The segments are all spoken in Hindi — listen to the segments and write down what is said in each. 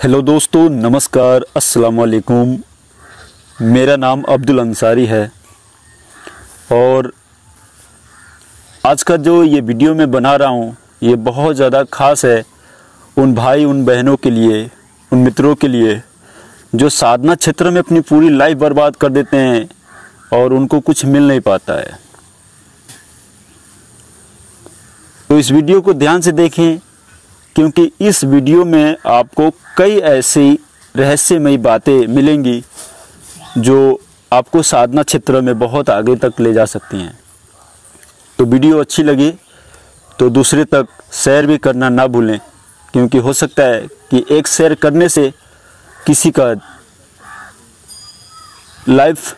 हेलो दोस्तों, नमस्कार, अस्सलाम वालेकुम। मेरा नाम अब्दुल अंसारी है और आज का जो ये वीडियो मैं बना रहा हूँ ये बहुत ज़्यादा ख़ास है उन भाई उन बहनों के लिए, उन मित्रों के लिए जो साधना क्षेत्र में अपनी पूरी लाइफ बर्बाद कर देते हैं और उनको कुछ मिल नहीं पाता है। तो इस वीडियो को ध्यान से देखें क्योंकि इस वीडियो में आपको कई ऐसी रहस्यमयी बातें मिलेंगी जो आपको साधना क्षेत्र में बहुत आगे तक ले जा सकती हैं। तो वीडियो अच्छी लगी तो दूसरे तक शेयर भी करना ना भूलें, क्योंकि हो सकता है कि एक शेयर करने से किसी का लाइफ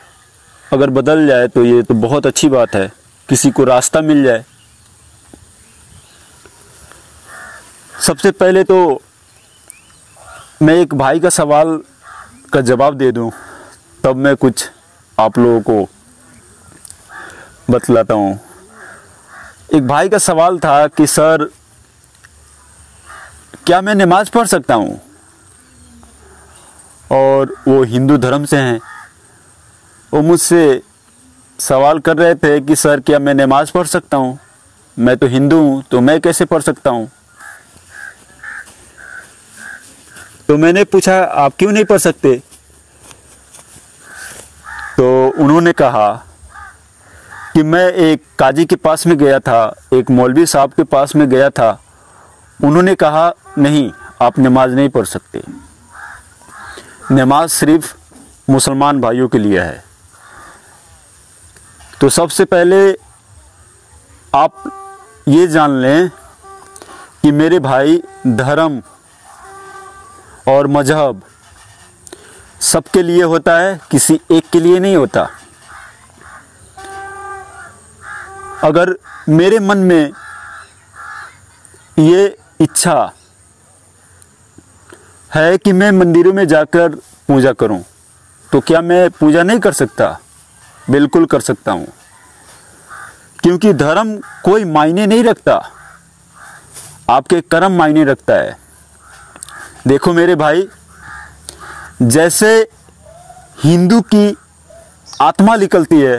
अगर बदल जाए तो ये तो बहुत अच्छी बात है, किसी को रास्ता मिल जाए। सबसे पहले तो मैं एक भाई का सवाल का जवाब दे दूं, तब मैं कुछ आप लोगों को बतलाता हूं। एक भाई का सवाल था कि सर क्या मैं नमाज पढ़ सकता हूं, और वो हिंदू धर्म से हैं। वो मुझसे सवाल कर रहे थे कि सर क्या मैं नमाज पढ़ सकता हूं, मैं तो हिंदू हूं तो मैं कैसे पढ़ सकता हूं। तो मैंने पूछा आप क्यों नहीं पढ़ सकते। तो उन्होंने कहा कि मैं एक काजी के पास में गया था, एक मौलवी साहब के पास में गया था, उन्होंने कहा नहीं आप नमाज नहीं पढ़ सकते, नमाज सिर्फ मुसलमान भाइयों के लिए है। तो सबसे पहले आप ये जान लें कि मेरे भाई धर्म और मजहब सबके लिए होता है, किसी एक के लिए नहीं होता। अगर मेरे मन में ये इच्छा है कि मैं मंदिरों में जाकर पूजा करूं, तो क्या मैं पूजा नहीं कर सकता? बिल्कुल कर सकता हूं, क्योंकि धर्म कोई मायने नहीं रखता, आपके कर्म मायने रखता है। देखो मेरे भाई, जैसे हिंदू की आत्मा निकलती है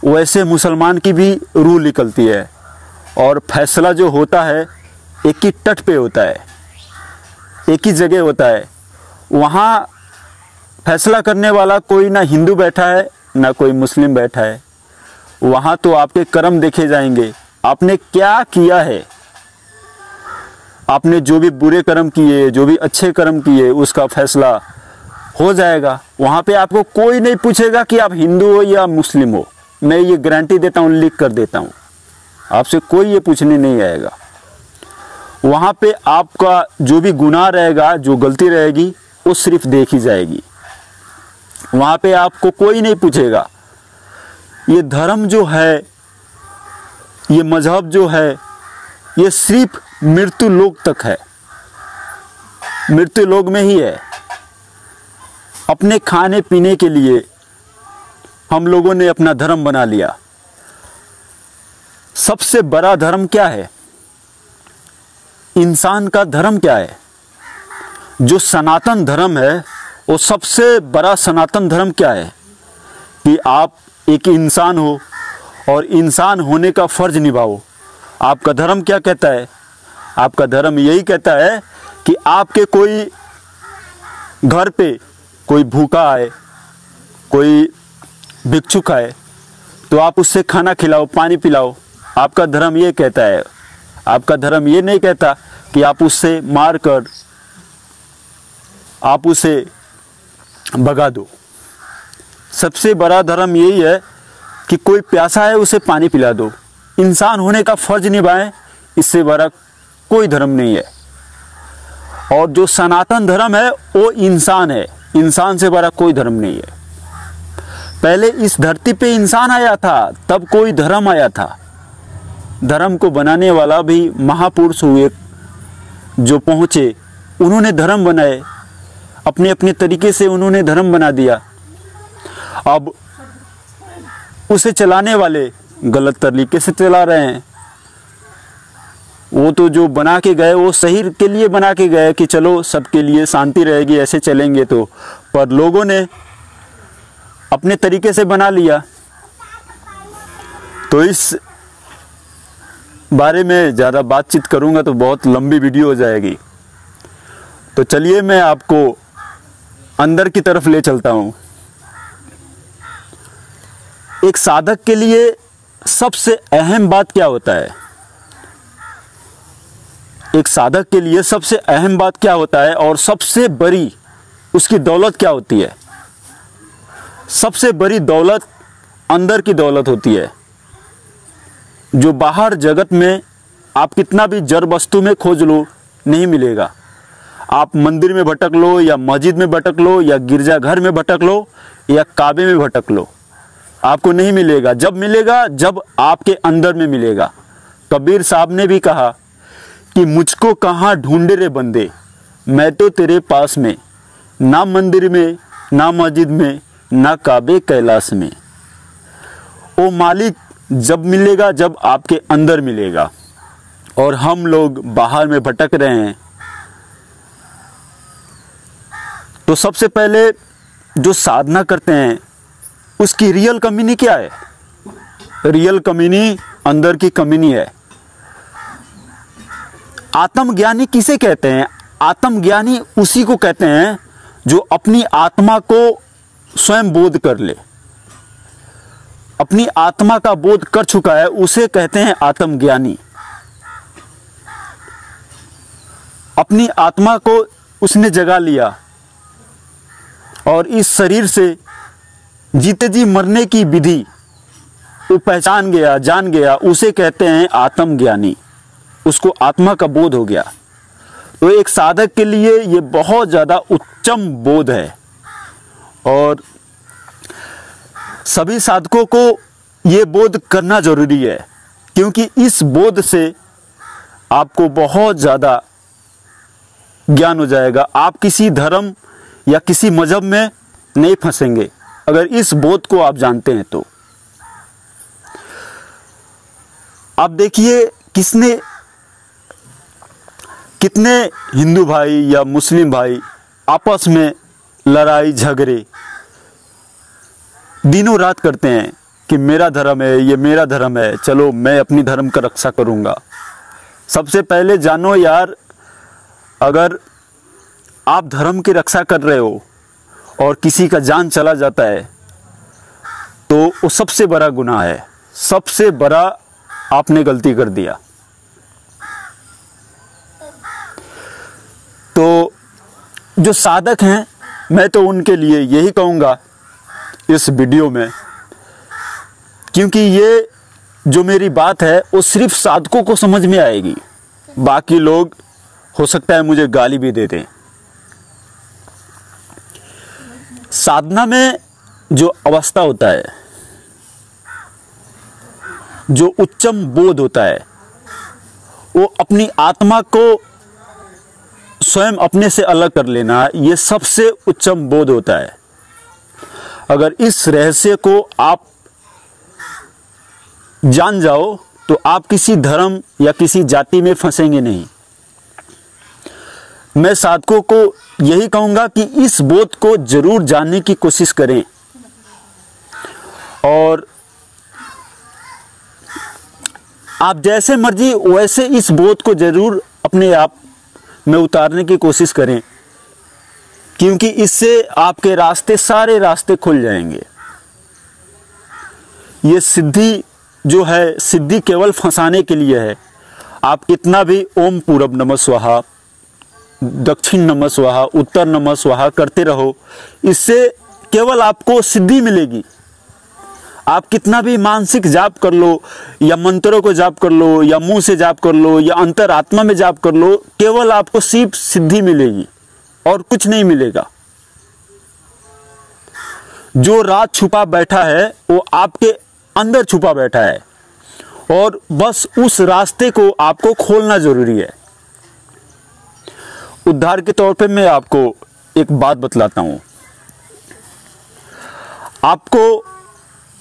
वैसे मुसलमान की भी रूह निकलती है, और फैसला जो होता है एक ही तट पे होता है, एक ही जगह होता है। वहाँ फैसला करने वाला कोई ना हिंदू बैठा है ना कोई मुस्लिम बैठा है। वहाँ तो आपके कर्म देखे जाएंगे, आपने क्या किया है। आपने जो भी बुरे कर्म किए, जो भी अच्छे कर्म किए, उसका फैसला हो जाएगा। वहाँ पे आपको कोई नहीं पूछेगा कि आप हिंदू हो या मुस्लिम हो। मैं ये गारंटी देता हूँ, लिख कर देता हूँ, आपसे कोई ये पूछने नहीं आएगा। वहाँ पे आपका जो भी गुनाह रहेगा, जो गलती रहेगी, वो सिर्फ देखी जाएगी। वहाँ पे आपको कोई नहीं पूछेगा। ये धर्म जो है, ये मजहब जो है, ये सिर्फ मृत्यु लोक तक है, मृत्यु लोक में ही है। अपने खाने पीने के लिए हम लोगों ने अपना धर्म बना लिया। सबसे बड़ा धर्म क्या है? इंसान का धर्म क्या है? जो सनातन धर्म है, वो सबसे बड़ा सनातन धर्म क्या है कि आप एक इंसान हो और इंसान होने का फर्ज निभाओ। आपका धर्म क्या कहता है? आपका धर्म यही कहता है कि आपके कोई घर पे कोई भूखा आए, कोई भिक्षुक आए, तो आप उससे खाना खिलाओ, पानी पिलाओ। आपका धर्म ये कहता है। आपका धर्म ये नहीं कहता कि आप उससे मार कर आप उसे भगा दो। सबसे बड़ा धर्म यही है कि कोई प्यासा है उसे पानी पिला दो। इंसान होने का फर्ज निभाएं, इससे बड़ा कोई धर्म नहीं है। और जो सनातन धर्म है वो इंसान है, इंसान से बड़ा कोई धर्म नहीं है। पहले इस धरती पे इंसान आया था, तब कोई धर्म आया था। धर्म को बनाने वाला भी महापुरुष हुए जो पहुँचे, उन्होंने धर्म बनाए, अपने अपने तरीके से उन्होंने धर्म बना दिया। अब उसे चलाने वाले गलत तरीके से चला रहे हैं। वो तो जो बना के गए वो सही के लिए बना के गए कि चलो सबके लिए शांति रहेगी, ऐसे चलेंगे। तो पर लोगों ने अपने तरीके से बना लिया। तो इस बारे में ज़्यादा बातचीत करूँगा तो बहुत लंबी वीडियो हो जाएगी। तो चलिए मैं आपको अंदर की तरफ ले चलता हूँ। एक साधक के लिए सबसे अहम बात क्या होता है? एक साधक के लिए सबसे अहम बात क्या होता है और सबसे बड़ी उसकी दौलत क्या होती है? सबसे बड़ी दौलत अंदर की दौलत होती है, जो बाहर जगत में आप कितना भी जड़ वस्तु में खोज लो नहीं मिलेगा। आप मंदिर में भटक लो या मस्जिद में भटक लो या गिरजाघर में भटक लो या काबे में भटक लो, आपको नहीं मिलेगा। जब मिलेगा जब आपके अंदर में मिलेगा। कबीर साहब ने भी कहा कि मुझको कहाँ ढूंढे रे बंदे, मैं तो तेरे पास में, ना मंदिर में ना मस्जिद में ना काबे कैलाश में। वो मालिक जब मिलेगा जब आपके अंदर मिलेगा। और हम लोग बाहर में भटक रहे हैं। तो सबसे पहले जो साधना करते हैं उसकी रियल कमीनी क्या है? रियल कमीनी अंदर की कमीनी है। आत्मज्ञानी किसे कहते हैं? आत्मज्ञानी उसी को कहते हैं जो अपनी आत्मा को स्वयं बोध कर ले, अपनी आत्मा का बोध कर चुका है, उसे कहते हैं आत्मज्ञानी। अपनी आत्मा को उसने जगा लिया और इस शरीर से जीते जी मरने की विधि वो पहचान गया, जान गया, उसे कहते हैं आत्मज्ञानी। उसको आत्मा का बोध हो गया। तो एक साधक के लिए ये बहुत ज़्यादा उच्चम बोध है और सभी साधकों को ये बोध करना जरूरी है, क्योंकि इस बोध से आपको बहुत ज़्यादा ज्ञान हो जाएगा। आप किसी धर्म या किसी मजहब में नहीं फंसेंगे अगर इस बोध को आप जानते हैं। तो आप देखिए कितने हिंदू भाई या मुस्लिम भाई आपस में लड़ाई झगड़े दिनों रात करते हैं कि मेरा धर्म है, ये मेरा धर्म है, चलो मैं अपनी धर्म का रक्षा करूंगा। सबसे पहले जानो यार, अगर आप धर्म की रक्षा कर रहे हो और किसी का जान चला जाता है तो वो सबसे बड़ा गुनाह है, सबसे बड़ा आपने गलती कर दिया। तो जो साधक हैं, मैं तो उनके लिए यही कहूँगा इस वीडियो में, क्योंकि ये जो मेरी बात है वो सिर्फ साधकों को समझ में आएगी। बाकी लोग हो सकता है मुझे गाली भी दे दें। साधना में जो अवस्था होता है, जो उच्चम बोध होता है, वो अपनी आत्मा को स्वयं अपने से अलग कर लेना, ये सबसे उच्चम बोध होता है। अगर इस रहस्य को आप जान जाओ तो आप किसी धर्म या किसी जाति में फंसेंगे नहीं। मैं साधकों को यही कहूंगा कि इस बोध को जरूर जानने की कोशिश करें और आप जैसे मर्जी वैसे इस बोध को जरूर अपने आप में उतारने की कोशिश करें, क्योंकि इससे आपके रास्ते, सारे रास्ते खुल जाएंगे। ये सिद्धि जो है, सिद्धि केवल फंसाने के लिए है। आप कितना भी ओम पूरब नमः स्वाहा, दक्षिण नमः स्वाहा, उत्तर नमः स्वाहा करते रहो, इससे केवल आपको सिद्धि मिलेगी। आप कितना भी मानसिक जाप कर लो या मंत्रों को जाप कर लो या मुंह से जाप कर लो या अंतरात्मा में जाप कर लो, केवल आपको सिर्फ सिद्धि मिलेगी और कुछ नहीं मिलेगा। जो राज छुपा बैठा है वो आपके अंदर छुपा बैठा है और बस उस रास्ते को आपको खोलना जरूरी है। उद्धार के तौर पे मैं आपको एक बात बतलाता हूं। आपको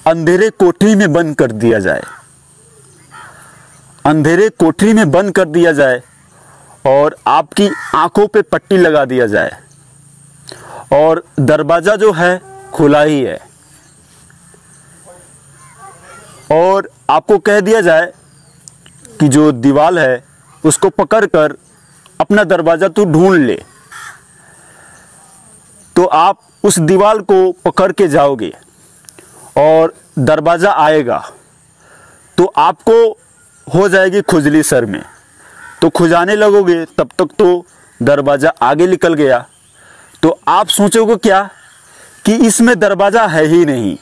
अंधेरे कोठरी में बंद कर दिया जाए, अंधेरे कोठरी में बंद कर दिया जाए और आपकी आंखों पे पट्टी लगा दिया जाए और दरवाज़ा जो है खुला ही है और आपको कह दिया जाए कि जो दीवार है उसको पकड़कर अपना दरवाज़ा तू ढूंढ ले, तो आप उस दीवार को पकड़ के जाओगे और दरवाज़ा आएगा तो आपको हो जाएगी खुजली सर में, तो खुजाने लगोगे, तब तक तो दरवाज़ा आगे निकल गया। तो आप सोचोगे क्या कि इसमें दरवाज़ा है ही नहीं,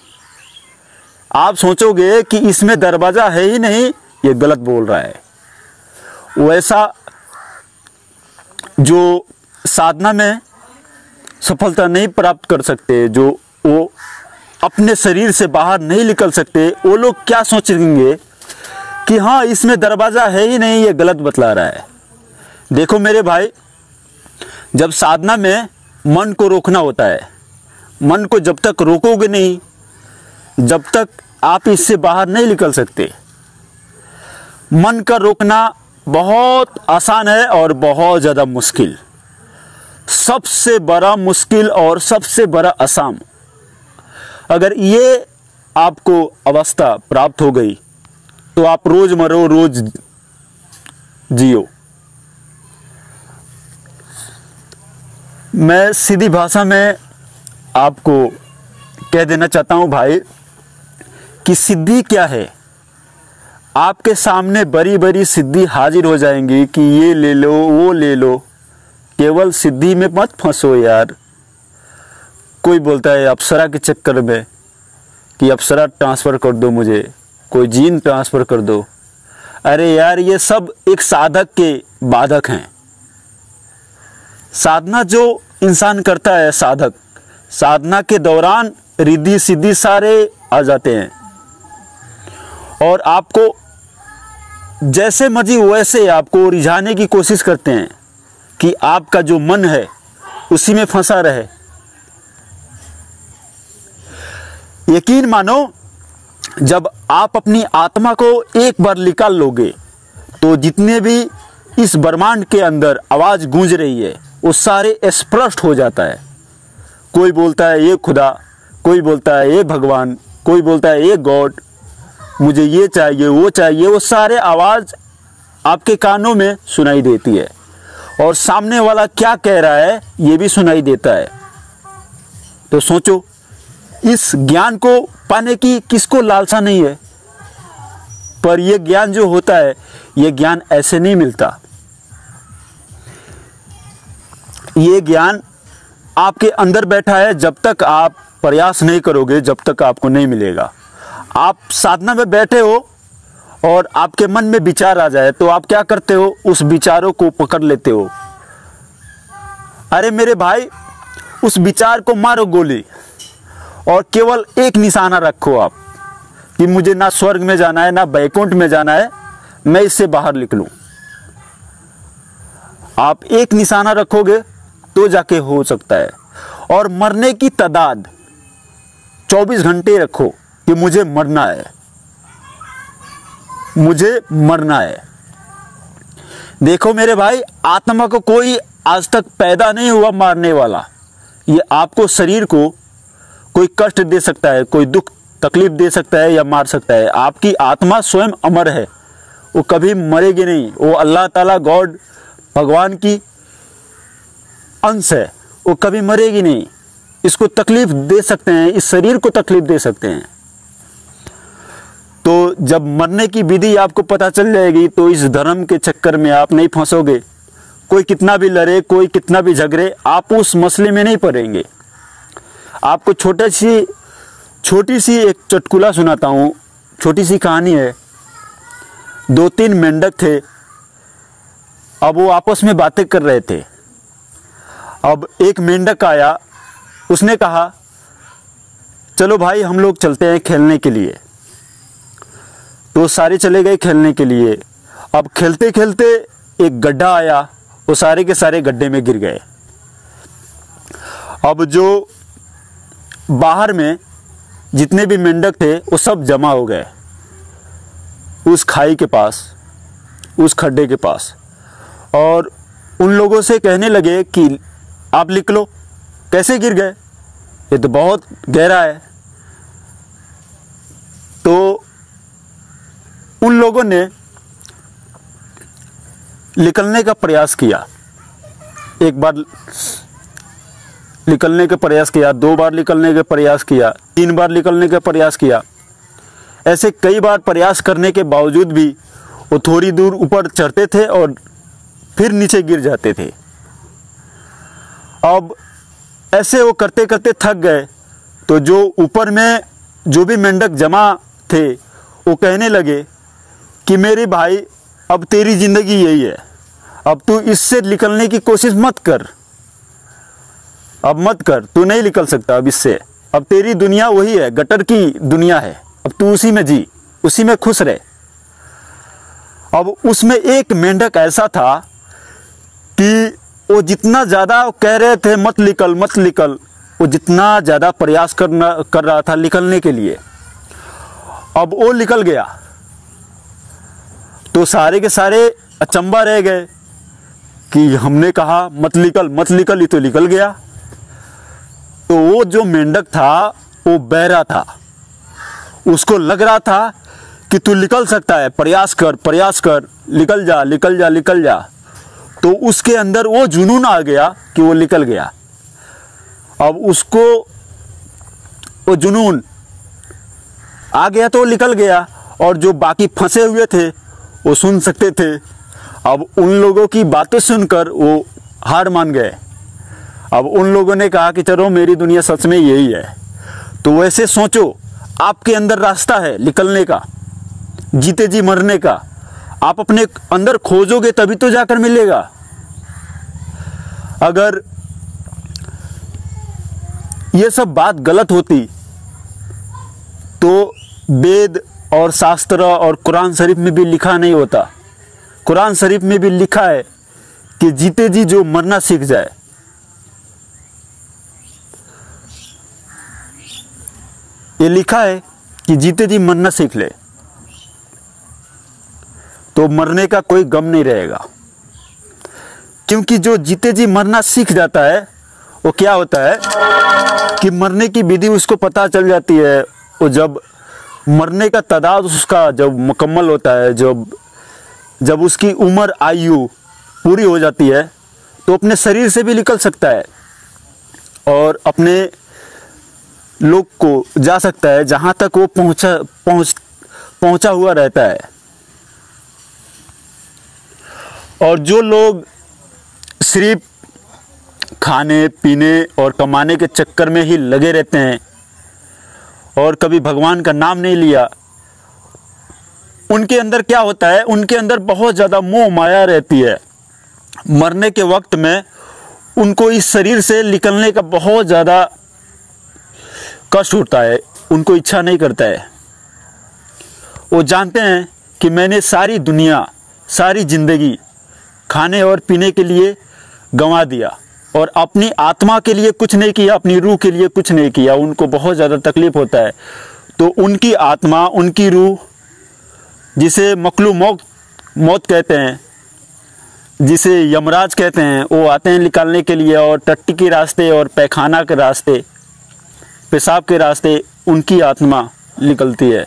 आप सोचोगे कि इसमें दरवाज़ा है ही नहीं, ये गलत बोल रहा है। वैसा जो साधना में सफलता नहीं प्राप्त कर सकते, जो वो अपने शरीर से बाहर नहीं निकल सकते, वो लोग क्या सोचेंगे कि हाँ इसमें दरवाज़ा है ही नहीं, ये गलत बतला रहा है। देखो मेरे भाई, जब साधना में मन को रोकना होता है, मन को जब तक रोकोगे नहीं, जब तक आप इससे बाहर नहीं निकल सकते। मन का रोकना बहुत आसान है और बहुत ज़्यादा मुश्किल, सबसे बड़ा मुश्किल और सबसे बड़ा आसान। अगर ये आपको अवस्था प्राप्त हो गई तो आप रोज मरो रोज जियो। मैं सीधी भाषा में आपको कह देना चाहता हूं भाई कि सिद्धि क्या है। आपके सामने बड़ी बड़ी सिद्धि हाजिर हो जाएंगी कि ये ले लो वो ले लो, केवल सिद्धि में मत फंसो यार। कोई बोलता है अप्सरा के चक्कर में कि अप्सरा ट्रांसफ़र कर दो मुझे, कोई जीन ट्रांसफ़र कर दो। अरे यार, ये सब एक साधक के बाधक हैं। साधना जो इंसान करता है, साधक, साधना के दौरान रिद्धि सिद्धि सारे आ जाते हैं और आपको जैसे मर्जी वैसे आपको रिझाने की कोशिश करते हैं कि आपका जो मन है उसी में फंसा रहे। यकीन मानो, जब आप अपनी आत्मा को एक बार निकाल लोगे तो जितने भी इस ब्रह्मांड के अंदर आवाज़ गूंज रही है वो सारे स्पष्ट हो जाता है। कोई बोलता है ये खुदा, कोई बोलता है ये भगवान, कोई बोलता है ये गॉड, मुझे ये चाहिए वो चाहिए, वो सारे आवाज़ आपके कानों में सुनाई देती है और सामने वाला क्या कह रहा है ये भी सुनाई देता है। तो सोचो, इस ज्ञान को पाने की किसको लालसा नहीं है, पर यह ज्ञान जो होता है ये ज्ञान ऐसे नहीं मिलता। ये ज्ञान आपके अंदर बैठा है, जब तक आप प्रयास नहीं करोगे जब तक आपको नहीं मिलेगा। आप साधना में बैठे हो और आपके मन में विचार आ जाए तो आप क्या करते हो, उस विचारों को पकड़ लेते हो। अरे मेरे भाई, उस विचार को मारो गोली और केवल एक निशाना रखो आप कि मुझे ना स्वर्ग में जाना है ना वैकुंठ में जाना है, मैं इससे बाहर निकलूं। आप एक निशाना रखोगे तो जाके हो सकता है। और मरने की तादाद 24 घंटे रखो कि मुझे मरना है, मुझे मरना है। देखो मेरे भाई, आत्मा को कोई आज तक पैदा नहीं हुआ मारने वाला। ये आपको शरीर को कोई कष्ट दे सकता है, कोई दुख तकलीफ दे सकता है या मार सकता है। आपकी आत्मा स्वयं अमर है, वो कभी मरेगी नहीं। वो अल्लाह ताला गॉड भगवान की अंश है, वो कभी मरेगी नहीं। इसको तकलीफ दे सकते हैं, इस शरीर को तकलीफ दे सकते हैं। तो जब मरने की विधि आपको पता चल जाएगी तो इस धर्म के चक्कर में आप नहीं फंसोगे। कोई कितना भी लड़े, कोई कितना भी झगड़े, आप उस मसले में नहीं पड़ेंगे। आपको छोटी सी एक चुटकुला सुनाता हूँ, छोटी सी कहानी है। 2-3 मेंढक थे, अब वो आपस में बातें कर रहे थे। अब एक मेंढक आया, उसने कहा चलो भाई हम लोग चलते हैं खेलने के लिए। तो सारे चले गए खेलने के लिए। अब खेलते खेलते एक गड्ढा आया, वो सारे के सारे गड्ढे में गिर गए। अब जो बाहर में जितने भी मेंढक थे वो सब जमा हो गए उस खाई के पास। उस खड्डे के पास और उन लोगों से कहने लगे कि आप लिख लो, कैसे गिर गए, ये तो बहुत गहरा है। तो उन लोगों ने निकलने का प्रयास किया, एक बार निकलने का प्रयास किया, 2 बार निकलने का प्रयास किया, 3 बार निकलने का प्रयास किया। ऐसे कई बार प्रयास करने के बावजूद भी वो थोड़ी दूर ऊपर चढ़ते थे और फिर नीचे गिर जाते थे। अब ऐसे वो करते करते थक गए, तो जो ऊपर में जो भी मेंढक जमा थे वो कहने लगे कि मेरे भाई अब तेरी ज़िंदगी यही है, अब तू इससे निकलने की कोशिश मत कर, अब मत कर, तू नहीं निकल सकता अब इससे, अब तेरी दुनिया वही है, गटर की दुनिया है, अब तू उसी में जी, उसी में खुश रहे। अब उसमें एक मेंढक ऐसा था कि वो जितना ज़्यादा कह रहे थे मत निकल मत निकल, वो जितना ज़्यादा प्रयास कर रहा था निकलने के लिए, अब वो निकल गया तो सारे के सारे अचंभा रह गए कि हमने कहा मत निकल मत निकल, ये तो निकल गया। तो वो जो मेंढक था वो बहरा था, उसको लग रहा था कि तू निकल सकता है, प्रयास कर, निकल जा निकल जा निकल जा। तो उसके अंदर वो जुनून आ गया कि वो निकल गया। अब उसको वो जुनून आ गया तो वो निकल गया, और जो बाकी फंसे हुए थे वो सुन सकते थे। अब उन लोगों की बातें सुनकर वो हार मान गए। अब उन लोगों ने कहा कि चलो मेरी दुनिया सच में यही है। तो वैसे सोचो, आपके अंदर रास्ता है निकलने का, जीते जी मरने का, आप अपने अंदर खोजोगे तभी तो जाकर मिलेगा। अगर ये सब बात गलत होती तो वेद और शास्त्र और कुरान शरीफ में भी लिखा नहीं होता। कुरान शरीफ में भी लिखा है कि जीते जी जो मरना सीख जाए। ये लिखा है कि जीते जी मरना सीख ले तो मरने का कोई गम नहीं रहेगा। क्योंकि जो जीते जी मरना सीख जाता है वो क्या होता है कि मरने की विधि उसको पता चल जाती है। वो जब मरने का तादाद उसका जब मुकम्मल होता है, जब उसकी उम्र आयु पूरी हो जाती है, तो अपने शरीर से भी निकल सकता है और अपने लोग को जा सकता है जहाँ तक वो पहुँचा हुआ रहता है। और जो लोग सिर्फ खाने पीने और कमाने के चक्कर में ही लगे रहते हैं और कभी भगवान का नाम नहीं लिया, उनके अंदर क्या होता है, उनके अंदर बहुत ज़्यादा मोह माया रहती है। मरने के वक्त में उनको इस शरीर से निकलने का बहुत ज़्यादा कष्ट होता है, उनको इच्छा नहीं करता है। वो जानते हैं कि मैंने सारी दुनिया सारी ज़िंदगी खाने और पीने के लिए गंवा दिया और अपनी आत्मा के लिए कुछ नहीं किया, अपनी रूह के लिए कुछ नहीं किया। उनको बहुत ज़्यादा तकलीफ़ होता है। तो उनकी आत्मा, उनकी रूह, जिसे मकलू मौत कहते हैं, जिसे यमराज कहते हैं, वो आते हैं निकालने के लिए और टट्टी के रास्ते और पैखाना के रास्ते, पेशाब के रास्ते उनकी आत्मा निकलती है।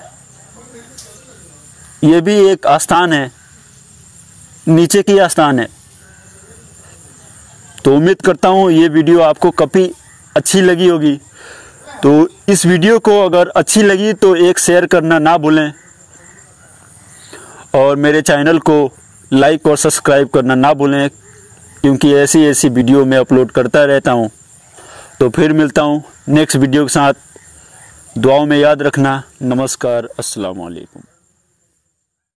ये भी एक आस्थान है, नीचे की आस्थान है। तो उम्मीद करता हूँ ये वीडियो आपको काफ़ी अच्छी लगी होगी। तो इस वीडियो को अगर अच्छी लगी तो एक शेयर करना ना भूलें और मेरे चैनल को लाइक और सब्सक्राइब करना ना भूलें, क्योंकि ऐसी वीडियो मैं अपलोड करता रहता हूँ। तो फिर मिलता हूँ नेक्स्ट वीडियो के साथ। दुआओं में याद रखना। नमस्कार, अस्सलाम वालेकुम।